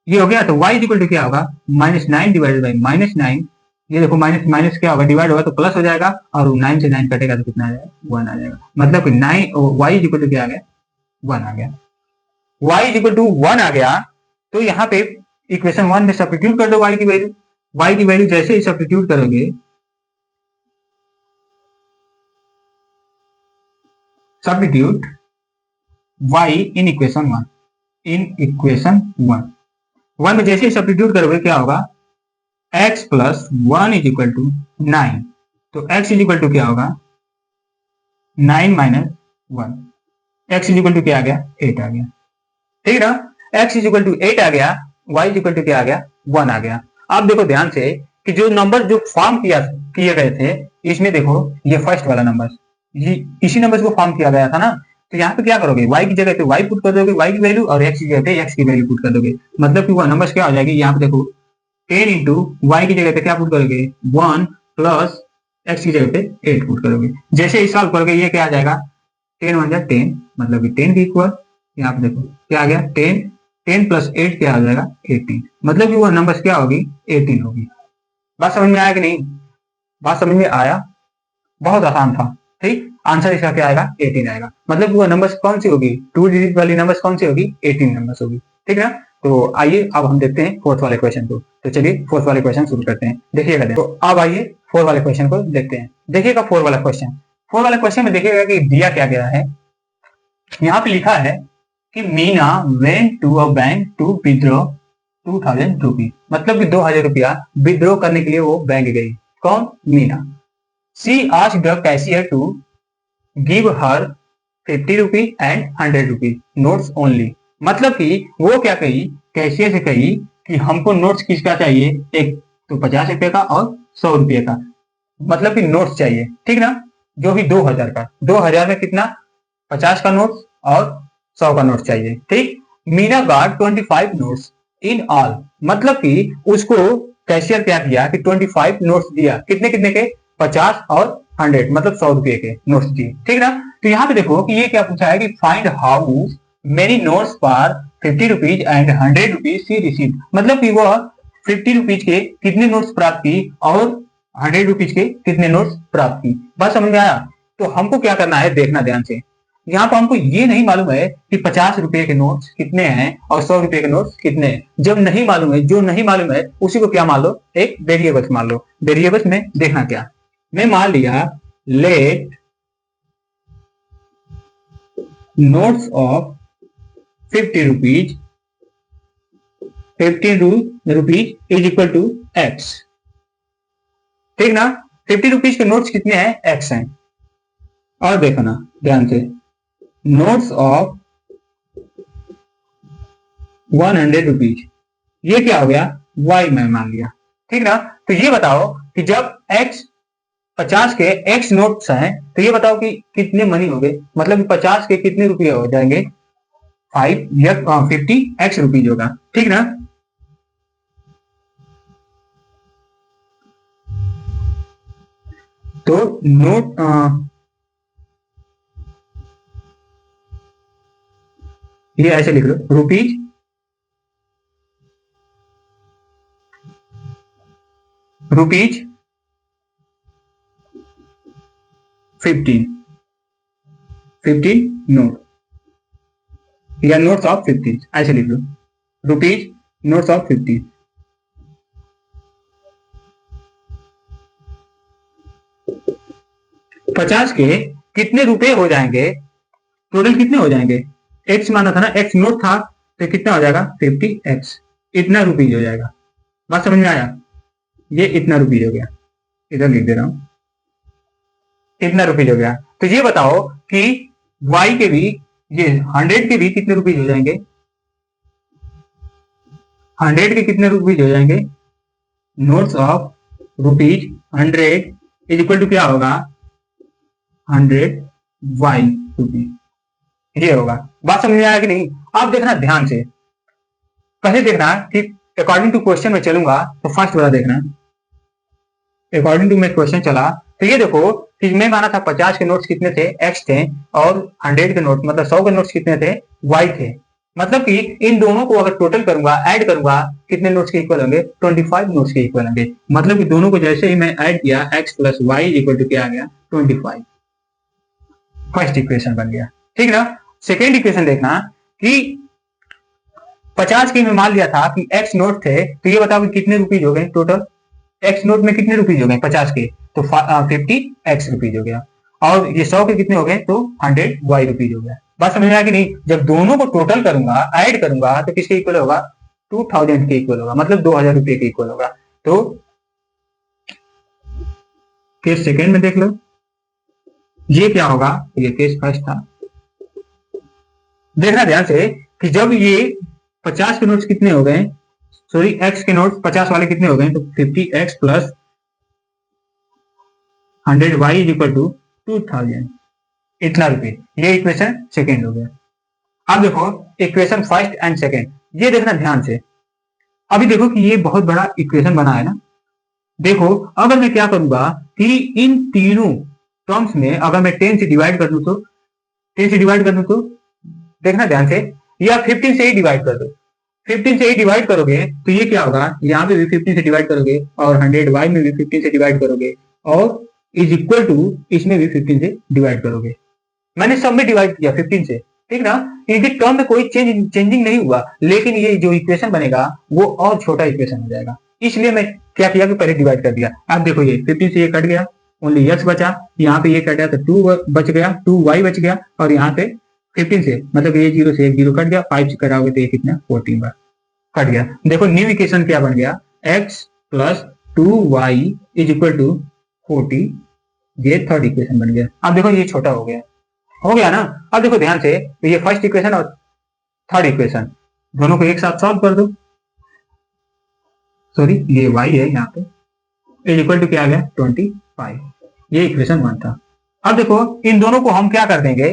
ये हो गया, तो y इक्वल टू क्या होगा, -9 डिवाइडेड बाई -9। ये देखो माइनस माइनस क्या होगा, डिवाइड होगा तो प्लस हो जाएगा, और 9 से 9 कटेगा तो कितना आ जाएगा, 1 आ जाएगा। मतलब कि 9 y इक्वल टू क्या आ गया, 1 आ गया। y इक्वल टू 1 आ गया, तो यहाँ पे इक्वेशन 1 में सब्स्टिट्यूट कर दो y की वैल्यू। y की वैल्यू जैसे ही सब्स्टिट्यूट करोगे, substitute y in equation 1, in equation 1 में जैसे ही सब्स्टिट्यूट करोगे क्या होगा, x plus 1 is equal to 9। तो x इज इक्वल टू क्या होगा, 9 minus 1। x is equal to क्या आ गया, 8 आ गया। ठीक ना, x इज इक्वल टू 8 आ गया, y इज इक्वल टू क्या आ गया, 1 आ गया। अब देखो ध्यान से कि जो नंबर जो फॉर्म किए गए थे, इसमें देखो ये फर्स्ट वाला नंबर, इसी नंबर को फॉर्म किया गया था ना। तो यहाँ पे क्या करोगे, y की जगह पे y पुट कर दोगे, y की वैल्यू, और x की जगह पे x की वैल्यू पुट कर दोगे। मतलब कि वह नंबर क्या हो जाएगी, यहाँ पे देखो 10 इंटू वाई की जगह पे क्या पुट करोगे, 1 प्लस x की जगह पे 8 पुट करोगे। जैसे ही सॉल्व करोगे ये क्या आ जाएगा, 10 1 जा 10, मतलब कि 10 के इक्वल। यहाँ पे देखो क्या आ गया, 10 प्लस 8 क्या आ जाएगा, 18। मतलब कि वह नंबर क्या होगी, 18 होगी। बात समझ में आया कि नहीं, बात समझ में आया, बहुत आसान था। ठीक, आंसर इसका क्या आएगा, 18 आएगा। मतलब वो नंबर्स कौन सी होगी, 2 डिजिट वाली नंबर्स कौन सी होगी, 18 नंबर्स होगी। ठीक है ना। तो आइए अब हम देखते हैं फोर्थ वाले क्वेश्चन को। तो चलिए फोर्थ वाले क्वेश्चन शुरू करते हैं, देखिएगा। तो अब आइए फोर्थ वाले क्वेश्चन को देखते हैं। देखिएगा फोर्थ वाला क्वेश्चन, फोर्थ वाले क्वेश्चन में देखिएगा कि दिया क्या गया है। यहाँ पे लिखा है कि Meena went to a bank to withdraw 2000 rupees, मतलब कि 2000 रुपया विथड्रॉ करने के लिए वो बैंक गई। कौन, Meena. She asked the cashier to give her 50 rupees and 100 rupees notes only। मतलब कि वो क्या कही, कैशियर से कही कि हमको नोट्स किसका चाहिए, एक तो 50 रुपए का और 100 रुपए का, मतलब कि नोट्स चाहिए। ठीक ना, जो भी 2000 का, 2000 में कितना, 50 का नोट्स और 100 का नोट्स चाहिए। ठीक, Meena got 25 notes in all, मतलब कि उसको कैशियर क्या किया कि 25 नोट्स दिया, कितने कितने के, 50 और 100, मतलब 100 रुपए के नोट्स दिए। ठीक ना। तो यहाँ पे देखो कि ये क्या पूछा है कि find how many notes for 50 rupees and 100 rupees she receive, मतलब कि वह 50 रुपीज के कितने नोट्स प्राप्त की और 100 रुपीज के कितने नोट्स प्राप्त की। बात समझ में आया। तो हमको क्या करना है, देखना ध्यान से। यहाँ पर हमको ये नहीं मालूम है कि 50 रुपए के नोट्स कितने हैं और 100 रुपए के नोट्स कितने हैं। जब नहीं मालूम है, जो नहीं मालूम है उसी को क्या मान लो, एक वेरिएबल्स मान लो। वेरिएबल्स में देखना क्या, मैं मान लिया let notes of 50 rupees, 50 rupees is equal to x. ठीक ना, 50 रुपीज के नोट्स कितने हैं, एक्स हैं। और देखना ध्यान से, नोट्स ऑफ 100 रुपीज, ये क्या हो गया, वाई में मान लिया। ठीक ना। तो ये बताओ कि जब एक्स 50 के एक्स नोट्स हैं, तो ये बताओ कि कितने मनी हो गए, मतलब 50 के कितने रुपये हो जाएंगे, 5 या 50 एक्स रुपीज होगा। ठीक ना। तो नोट ये ऐसे लिख लो, रुपीज रुपीज 15 नोट, या नोट्स ऑफ 50, ऐसे लिख लो, रुपीज नोट्स ऑफ 50। पचास के कितने रुपए हो जाएंगे, टोटल कितने हो जाएंगे, एक्स माना था ना, एक्स नोट था, तो कितना हो जाएगा, 50 एक्स, इतना रुपीज हो जाएगा। बात समझ में आया, ये इतना रुपीज हो गया, इधर लिख दे रहा हूं, इतना रुपीज हो गया। तो ये बताओ कि y के भी, ये 100 के भी कितने रुपीज हो जाएंगे, 100 के कितने रुपीज हो जाएंगे, notes of rupees 100 is equal to क्या होगा, 100 वाई रुपीज, ये होगा। बात समझ में आया कि नहीं। आप देखना ध्यान से, पहले देखना कि अकॉर्डिंग टू क्वेश्चन में चलूंगा, तो फर्स्ट वाला देखना, अकॉर्डिंग टू मैं क्वेश्चन चला, तो ये देखो कि मैं माना था 50 के नोट्स कितने थे, एक्स थे, और 100 के नोट मतलब 100 के नोट्स कितने थे, वाई थे। मतलब कि इन दोनों को अगर टोटल करूंगा, ऐड करूंगा, कितने नोट्स के इक्वल होंगे? 25 नोट्स के इक्वल होंगे। मतलब कि दोनों को जैसे ही मैं ऐड किया, x plus y equal to क्या आ गया? 25। फर्स्ट इक्वेशन बन गया, ठीक ना। सेकेंड इक्वेशन देखना कि 50 के में मान लिया था कि x नोट थे, तो ये बताओ कि कितने रुपीज हो गए टोटल? x नोट में कितने रुपीज हो गए 50 के? तो 50x रुपीज हो गया। और ये 100 के कितने हो गए? तो 100y रुपीज हो गया। बात समझ में आया कि नहीं? जब दोनों को टोटल करूंगा, ऐड करूंगा, तो किसके इक्वल होगा? 2000 के इक्वल होगा, मतलब 2000 रुपये के इक्वल होगा। तो केस सेकेंड में देख लो, ये क्या होगा? ये केस फर्स्ट था। देखना ध्यान से कि जब ये 50 के नोट्स कितने हो गए, सॉरी x के नोट्स 50 वाले कितने हो गए? तो 50x plus 100y is equal to 2000, इतना रुपये। ये इक्वेशन सेकेंड हो गया। अब देखो इक्वेशन फर्स्ट एंड सेकेंड, ये देखना ध्यान से। अभी देखो कि ये बहुत बड़ा इक्वेशन बना है ना। देखो अगर मैं क्या करूंगा कि इन तीनों टर्म्स में अगर मैं 10 से डिवाइड कर दूं तो 10 से डिवाइड कर दूं तो देखना ध्यान से, या 15 से ही डिवाइड कर दो। 15 से ही डिवाइड करोगे तो ये क्या होगा? यहाँ पे भी 15 से डिवाइड करोगे और 100y में भी 15 से डिवाइड करोगे और इज इक्वल टू इसमें भी 15 से डिवाइड करोगे। मैंने सब में डिवाइड किया 15 से, ठीक ना। इनके टर्म में कोई चेंजिंग नहीं हुआ, लेकिन ये जो इक्वेशन बनेगा वो और छोटा इक्वेशन हो जाएगा। इसलिए मैं क्या किया कि पहले डिवाइड कर दिया। अब देखो ये 15 से ये कट गया, ओनली x बचा, यहाँ पे ये कट गया तो 2 बच गया, 2y बच गया, और यहाँ पे 15 से मतलब ये 0 से 1 0 कट गया, 5 से कटाओगे तो ये कितना? 14 बार कट गया। देखो न्यू इक्वेशन क्या बन गया? x plus 2y is equal to 40, ये थर्ड इक्वेशन बन गया। अब देखो ये छोटा हो गया ना। अब देखो ध्यान से, तो ये फर्स्ट इक्वेशन और थर्ड इक्वेशन दोनों को एक साथ सॉल्व कर दो। सॉरी ये y है यहाँ पे, इज इक्वल टू क्या आ गया? 25। ये इक्वेशन 1 था। अब देखो इन दोनों को हम क्या कर देंगे?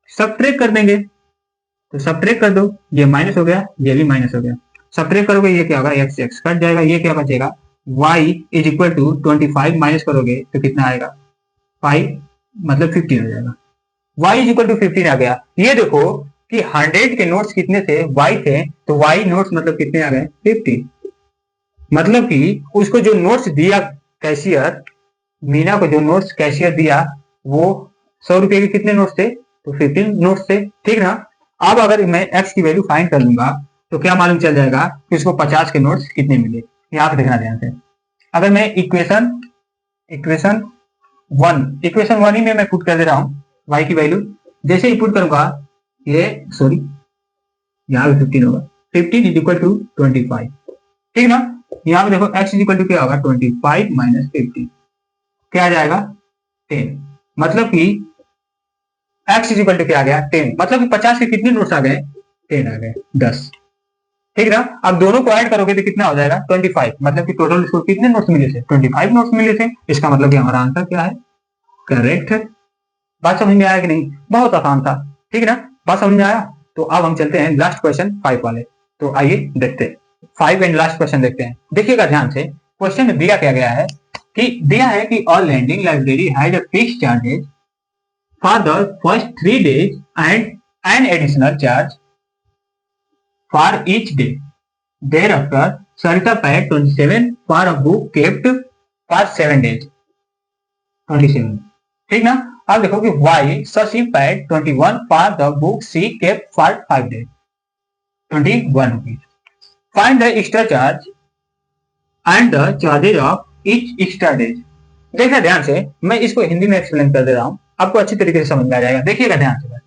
सब्ट्रैक्ट कर देंगे। तो सब्ट्रैक्ट कर दो, ये माइनस हो गया, ये भी माइनस हो गया। सब्ट्रैक्ट करोगे ये क्या होगा? x x कट जाएगा, ये क्या बचेगा? y is equal to 25 minus करोगे तो कितना आएगा? 5 मतलब 15 हो जाएगा। y इज इक्वल टू 15 आ गया। ये देखो कि 100 के नोट्स कितने थे? y थे, तो y नोट्स मतलब कितने आ गए? 50। मतलब कि उसको जो नोट्स दिया कैशियर, मीना को जो नोट्स कैशियर दिया वो 100 रुपए के कितने नोट्स थे? तो 15 नोट्स थे, ठीक ना। अब अगर मैं x की वैल्यू फाइंड कर लूंगा तो क्या मालूम चल जाएगा कि उसको 50 के नोट्स कितने मिले। यहाँ पे देखना ध्यान से। अगर मैं इक्वेशन वन ही में मैं पुट कर दे रहा हूँ y की वैल्यू, जैसे ही पुट करूंगा ये सॉरी यहाँ पे 15 होगा, 15 इज इक्वल टू 25, ठीक ना। यहाँ पे देखो x इज इक्वल टू क्या होगा? 25 माइनस 50, क्या आ जाएगा? 10। मतलब कि x इज इक्वल टू क्या आ गया? 10। मतलब कि 50 के कितने नोट्स आ गए? 10 आ गए, 10, ठीक ना। अब दोनों को ऐड करोगे तो कितना हो जाएगा? 25। मतलब कि टोटल इसको कितने नोट्स मिले थे? 25 नोट्स मिले थे। इसका मतलब कि हमारा आंसर क्या है? करेक्ट है। बात समझ में आया कि नहीं? बहुत आसान था, ठीक है ना। बात समझ में आया? तो अब हम चलते हैं लास्ट क्वेश्चन 5 वाले। तो आइए देखते हैं 5 एंड लास्ट क्वेश्चन देखते हैं। देखिएगा ध्यान से, क्वेश्चन में दिया क्या गया है कि दिया है कि all lending library has a fixed charges for the first 3 days and an additional charge for each day. Thereafter, Sarita paid 27 for a book kept for 7 days. 27, ठीक ना। अब देखो कि why Shashi paid 21 for the book she kept for 5 days. 21 rupees. Find the extra charge and the charges of each extra day. देखना ध्यान से, मैं इसको हिंदी में एक्सप्लेन कर दे रहा हूं, आपको अच्छी तरीके से समझ में आ जाएगा। देखिएगा ध्यान से।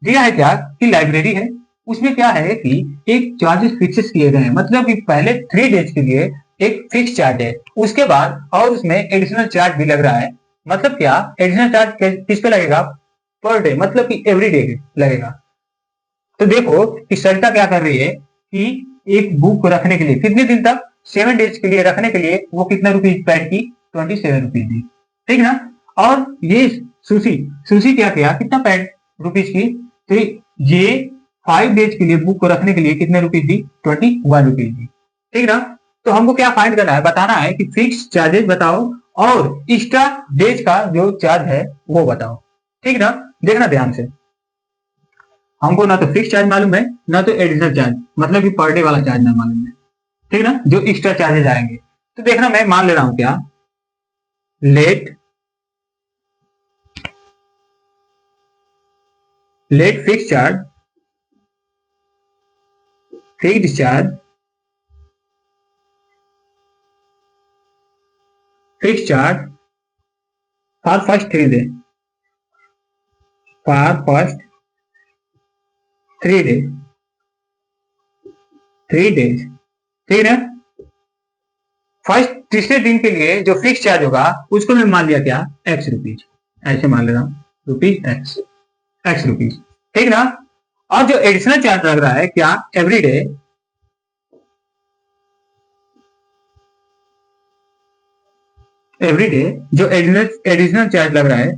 दिया है क्या कि लाइब्रेरी है, उसमें क्या है कि एक चार्जेस फिक्स किए गए हैं। मतलब कि पहले 3 days के लिए एक फिक्स चार्ज है, उसके बाद और उसमें एडिशनल चार्ज भी लग रहा है। मतलब क्या? एडिशनल चार्ज किस पे लगेगा? पर डे, मतलब कि एवरी डे लगेगा। तो देखो कि सरिता क्या कर रही है कि एक बुक को रखने के लिए कितने दिन तक? 7 days के लिए रखने के लिए वो कितना रुपीज पेड की? 27 रुपीज दी, ठीक ना। और ये सुशी क्या किया? कितना पेड रुपीज की? तो ये 5 days के लिए बुक को रखने के लिए कितने रुपीज दी? 21 रुपीज दी, ठीक ना। तो हमको क्या फाइंड करना है? बताना है कि फिक्स चार्जेस बताओ और एक्स्ट्रा डेज का जो चार्ज है वो बताओ, ठीक ना। देखना ध्यान से। हमको ना तो फिक्स चार्ज मालूम है ना तो एडिशनल चार्ज, मतलब कि पर डे वाला चार्ज ना मालूम है, ठीक ना, जो एक्स्ट्रा चार्जेस आएंगे। तो देखना मैं मान ले रहा हूं क्या, let fix charge for first 3 day, ठीक है। फर्स्ट तीसरे दिन के लिए जो फिक्स चार्ज होगा उसको मैं मान लिया क्या, एक्स रुपीज, ऐसे मान ले रहा हूँ, रुपीज एक्स रुपीज, ठीक ना। और जो एडिशनल चार्ज लग रहा है क्या, एवरीडे, जो एडिशनल चार्ज लग रहा है,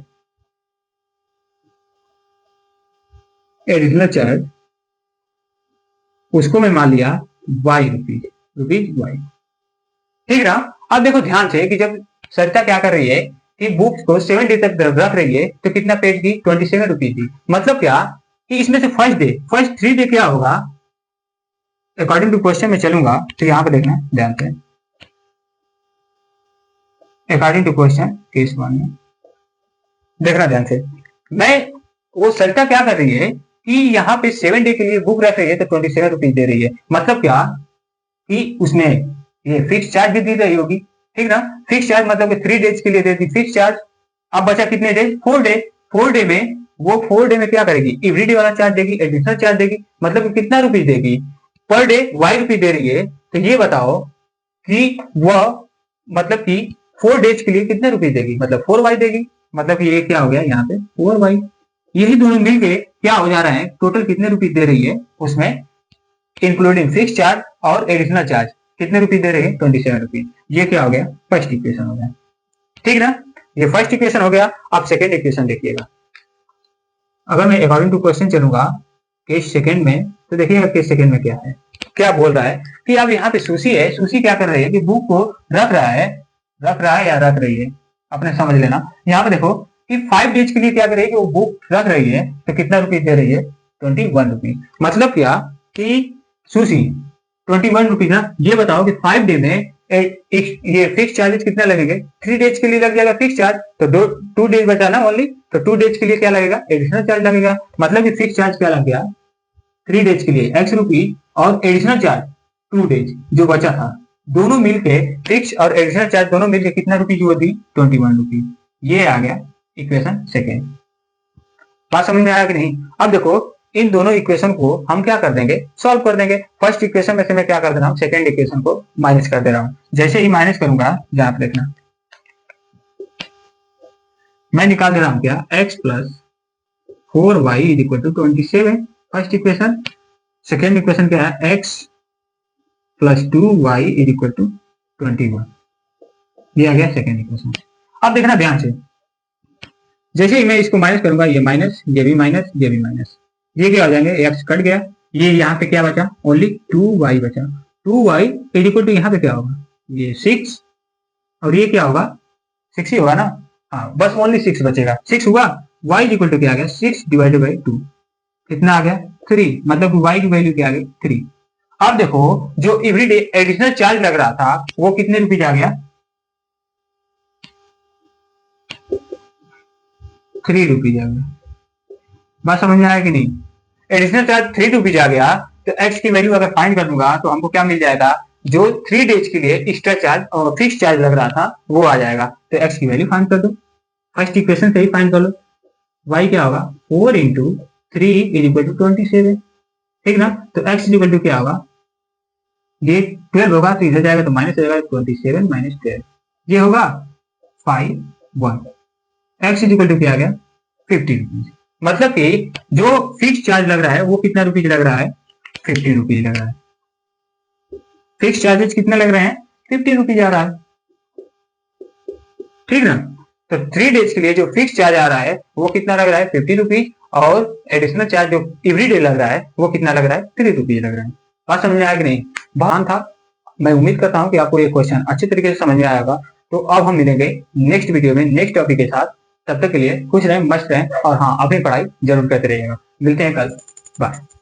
एडिशनल चार्ज उसको मैं मान लिया वाई रुपीज वाई, ठीक ना। अब देखो ध्यान से कि जब सरिता क्या कर रही है कि बुक्स को 7 डे तक रख रही है, तो कितना पेज की, 27 रुपीज की। मतलब क्या कि इसमें से फर्स्ट 3 डे क्या होगा, अकॉर्डिंग टू क्वेश्चन में चलूंगा, तो यहाँ पे देखना ध्यान से, अकॉर्डिंग टू क्वेश्चन केस 1 में देखना ध्यान से, मैं वो सरिता क्या कर रही है कि यहाँ पे 7 डे के लिए बुक रख रही है, तो 27 रुपीज दे रही है। मतलब क्या कि उसमें ये फिक्स चार्ज भी दी रही होगी, ठीक ना। फिक्स चार्ज मतलब 3 डेज के लिए देती फिक्स चार्ज। अब बचा कितने डेज, 4 डे में वो 4 डे में क्या करेगी, एवरीडे वाला चार्ज देगी, एडिशनल चार्ज देगी, मतलब कितना रुपीज देगी, पर डे वाई रुपीज दे रही है। तो ये बताओ कि वह मतलब कि 4 डेज के लिए कितने रुपीज देगी, मतलब 4y देगी। मतलब कि ये क्या हो गया यहाँ पे 4y, यही दोनों मिलके क्या हो जा रहा है, टोटल कितने रुपीज दे रही है उसमें, इंक्लूडिंग फिक्स चार्ज और एडिशनल चार्ज, कितने रुपीज दे रही है, 27 रुपीज। ये क्या हो गया, फर्स्ट इक्वेशन हो गया, ठीक ना। ये फर्स्ट इक्वेशन हो गया। अब सेकेंड इक्वेशन देखिएगा, अगर मैं अकॉर्डिंग टू क्वेश्चन चलूंगा केस सेकेंड में, तो देखिएगा केस सेकेंड में क्या है, क्या बोल रहा है कि अब यहाँ पे सुशी है, सुशी क्या कर रही है कि बुक को रख रहा है या रख रही है, अपने समझ लेना। यहाँ पे देखो कि 5 डेज के लिए क्या कर रही है कि वो बुक रख रही है, तो कितना रुपीज दे रही है, 21 रुपीज। मतलब क्या कि सुशी 21 रुपीज ना। ये बताओ कि 5 डे में ये फिक्स चार्जेस कितना लगेंगे, 3 डेज के लिए लग जाएगा फिक्स चार्ज, तो 2 डेज बचा ना ओनली, तो 2 डेज के लिए क्या लगेगा, एडिशनल चार्ज लगेगा। मतलब कि फिक्स चार्ज क्या लग गया 3 डेज के लिए एक्स रुपीज, और एडिशनल चार्ज 2 डेज जो बचा था, दोनों मिलके फिक्स और एडिशनल चार्ज दोनों मिलके कितना रुपीज हुआ थी, 21 रुपीज। ये आ गया इक्वेशन सेकेंड। बात समझ में आया कि नहीं। अब देखो इन दोनों इक्वेशन को हम क्या कर देंगे, सॉल्व कर देंगे। फर्स्ट इक्वेशन में से मैं क्या कर दे रहा हूँ, सेकेंड इक्वेशन को माइनस कर दे रहा हूँ। जैसे ही माइनस करूंगा, जहां पर देखना मैं निकाल दे रहा हूं क्या, x plus 4y is equal to 27, first equation. Second equation क्या है, x plus 2y is equal to 21, ये आ गया सेकेंड इक्वेशन। अब देखना ध्यान से, जैसे ही मैं इसको माइनस करूंगा, ये माइनस, ये भी माइनस, ये भी माइनस, ये क्या हो जाएंगे, x कट गया, ये यहाँ पे क्या बचा, ओनली 2y बचा। 2y इज इक्वल टू यहाँ पे क्या होगा, ये 6, और ये क्या होगा, 6 ही होगा ना, हाँ बस ओनली 6 बचेगा, 6 हुआ। y इज इक्वल टू क्या आ गया, 6 डिवाइडेड बाई 2, कितना आ गया 3, मतलब y की वैल्यू क्या आ गई 3। अब देखो जो एवरीडे एडिशनल चार्ज लग रहा था वो कितने रुपीज आ गया, 3 रुपीज आ गया। बात समझ में आया कि नहीं। एडिशनल चार्ज 3 रुपीज आ गया, तो x की वैल्यू अगर फाइंड कर दूंगा तो हमको क्या मिल जाएगा, जो 3 डेज के लिए एक्स्ट्रा चार्ज और फिक्स चार्ज लग रहा था वो आ जाएगा। तो x की वैल्यू फाइंड कर दो, फर्स्ट इक्वेशन से ही फाइंड कर लो। y क्या होगा, 4 इंटू 3 इज इक्वल टू 27, ठीक ना। तो x इज इक्वल टू क्या होगा, ये 12 होगा तो इधर जाएगा तो माइनस हो जाएगा, 27 माइनस 12, ये होगा 5 1। x इज इक्वल टू क्या आ गया, 50 रुपीज। मतलब कि जो फिक्स चार्ज लग रहा है वो कितना रुपीज लग रहा है, 50 रुपीज लग रहा है। फिक्स चार्जेस कितने लग रहे हैं, 50 रुपीज आ रहा है, ठीक ना। तो 3 डेज के लिए जो फिक्स चार्ज आ रहा है वो कितना लग रहा है, 50 रुपीज, और एडिशनल चार्ज जो एवरीडे लग रहा है वो कितना लग रहा है, 3 रुपीज लग रहा है। बात समझ में आया कि नहीं, बहुत था। मैं उम्मीद करता हूं कि आपको ये क्वेश्चन अच्छे तरीके से समझ में आएगा। तो अब हम मिलेंगे नेक्स्ट वीडियो में नेक्स्ट टॉपिक के साथ। तब तक के लिए खुश रहें, मस्त रहें, और हाँ अपनी पढ़ाई जरूर करते रहिएगा। मिलते हैं कल। बाय।